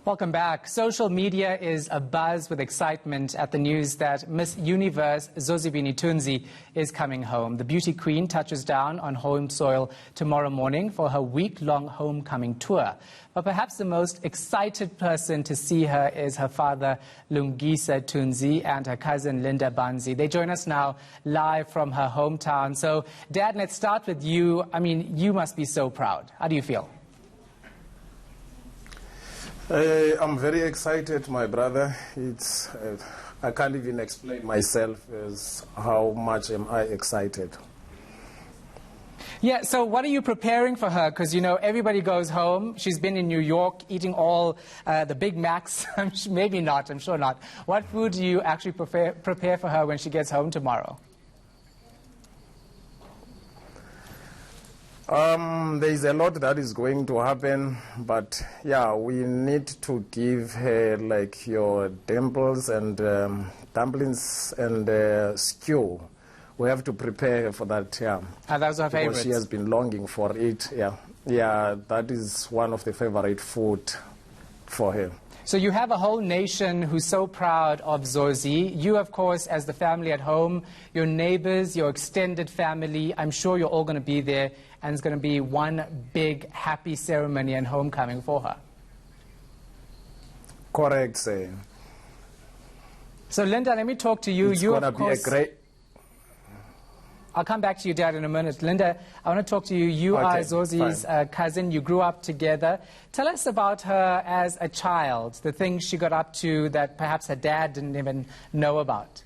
Welcome back. Social media is abuzz with excitement at the news that Miss Universe Zozibini Tunzi is coming home. The beauty queen touches down on home soil tomorrow morning for her week-long homecoming tour. But perhaps the most excited person to see her is her father, LUNGISA Tunzi, and her cousin, Linda BANZI. They join us now live from her hometown. So, Dad, let's start with you. I mean, you must be so proud. How do you feel? I'm very excited, my brother. I can't even explain myself as how much am I excited. Yeah, so what are you preparing for her? Because, you know, everybody goes home. She's been in New York eating all the Big Macs. Maybe not, I'm sure not. What food do you actually prepare for her when she gets home tomorrow? There's a lot that is going to happen, but yeah, we need to give her like your dumplings and stew. We have to prepare her for that, yeah. And that's her favorite. Because she has been longing for it, yeah. Yeah, that is one of the favorite food for her. So you have a whole nation who's so proud of Zozi. You, of course, as the family at home, your neighbors, your extended family, I'm sure you're all going to be there, and it's going to be one big happy ceremony and homecoming for her. Correct, sir. So, Linda, let me talk to you. It's going to be a great... I'll come back to you, Dad, in a minute. Linda, I want to talk to you. You are Zozi's cousin. You grew up together. Tell us about her as a child, the things she got up to that perhaps her dad didn't even know about.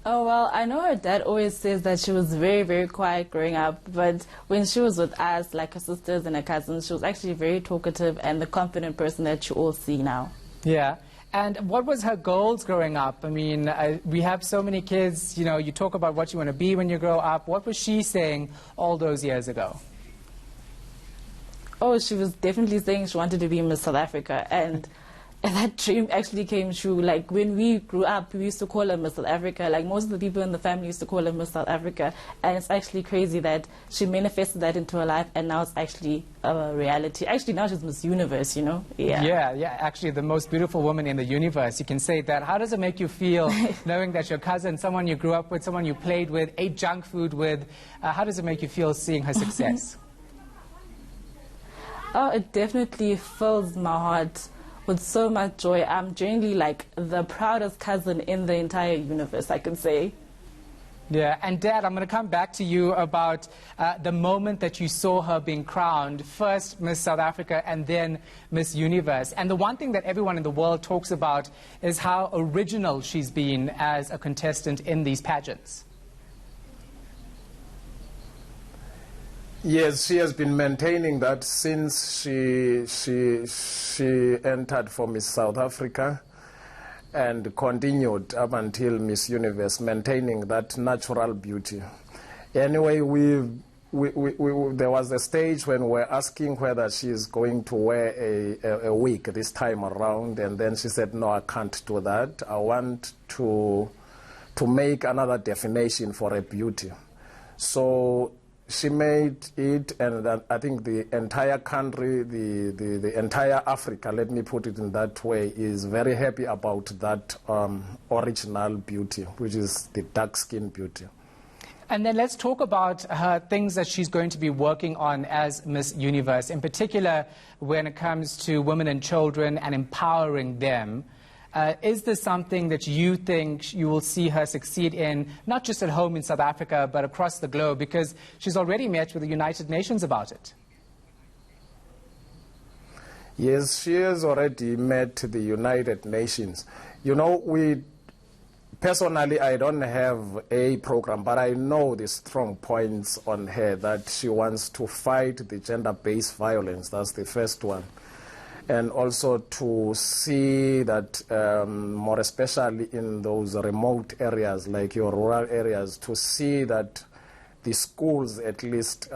Oh, well, I know her dad always says that she was very, very quiet growing up, but when she was with us, like her sisters and her cousins, she was actually very talkative and the confident person that you all see now. Yeah. And what was her goals growing up? I mean, we have so many kids, you know, you talk about what you want to be when you grow up. What was she saying all those years ago? Oh, she was definitely saying she wanted to be Miss South Africa. And that dream actually came true. Like, when we grew up, we used to call her Miss South Africa. Like, most of the people in the family used to call her Miss South Africa. And it's actually crazy that she manifested that into her life, and now it's actually a reality. Actually, now she's Miss Universe, you know? Yeah, actually, the most beautiful woman in the universe. You can say that. How does it make you feel knowing that your cousin, someone you grew up with, someone you played with, ate junk food with, how does it make you feel seeing her success? Oh, it definitely fills my heart with so much joy. I'm genuinely like the proudest cousin in the entire universe, I can say. Yeah, and Dad, I'm going to come back to you about the moment that you saw her being crowned, first Miss South Africa and then Miss Universe. And the one thing that everyone in the world talks about is how original she's been as a contestant in these pageants. Yes, she has been maintaining that since she entered for Miss South Africa and continued up until Miss Universe, maintaining that natural beauty. Anyway, there was a stage when we were asking whether she is going to wear a wig this time around, and then she said, no, I can't do that. I want to make another definition for a beauty. So she made it, and I think the entire country, the entire Africa, let me put it in that way, is very happy about that original beauty, which is the dark-skinned beauty. And then let's talk about her things that she's going to be working on as Miss Universe, in particular when it comes to women and children and empowering them. Is this something that you think you will see her succeed in, not just at home in South Africa, but across the globe? Because she's already met with the United Nations about it. Yes, she has already met the United Nations. You know, personally, I don't have a program, but I know the strong points on her, that she wants to fight the gender-based violence. That's the first one. And also to see that, more especially in those remote areas, like your rural areas, to see that the schools, at least,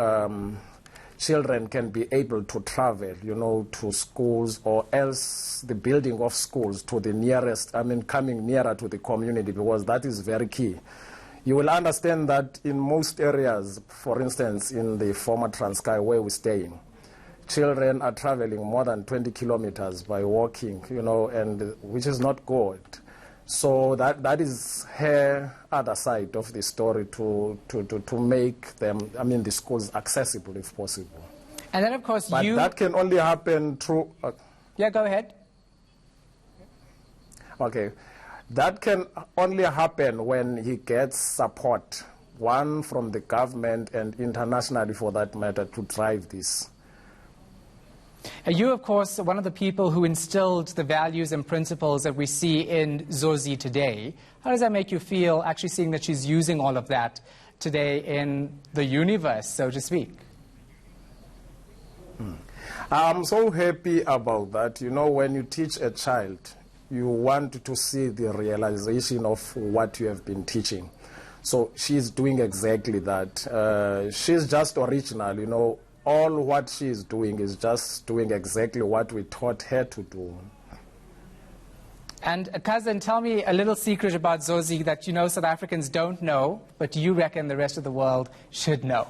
children can be able to travel, you know, to schools, or else the building of schools to the nearest, coming nearer to the community, because that is very key. You will understand that in most areas, for instance, in the former Transkei where we're staying, children are traveling more than 20 kilometers by walking, and which is not good. So that is her other side of the story, to make them, the schools accessible if possible. And then, of course, but that can only happen through... Yeah, go ahead. Okay. That can only happen when he gets support, one from the government and internationally for that matter, to drive this. You, of course, are one of the people who instilled the values and principles that we see in Zozi today. How does that make you feel, actually seeing that she's using all of that today in the universe, so to speak? I'm so happy about that. When you teach a child, you want to see the realization of what you have been teaching. So she's doing exactly that. She's just original, all what she is doing is just doing exactly what we taught her to do. And cousin, tell me a little secret about Zozi that South Africans don't know, but you reckon the rest of the world should know.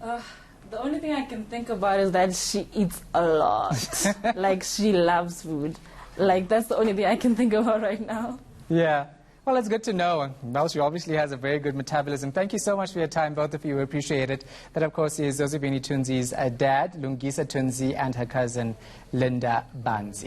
The only thing I can think about is that she eats a lot. Like, she loves food. Like, that's the only thing I can think about right now. Yeah. Well, it's good to know. Well, she obviously has a very good metabolism. Thank you so much for your time, both of you. We appreciate it. That, of course, is Zozibini Tunzi's dad, Lungisa Tunzi, and her cousin, Linda BANZI.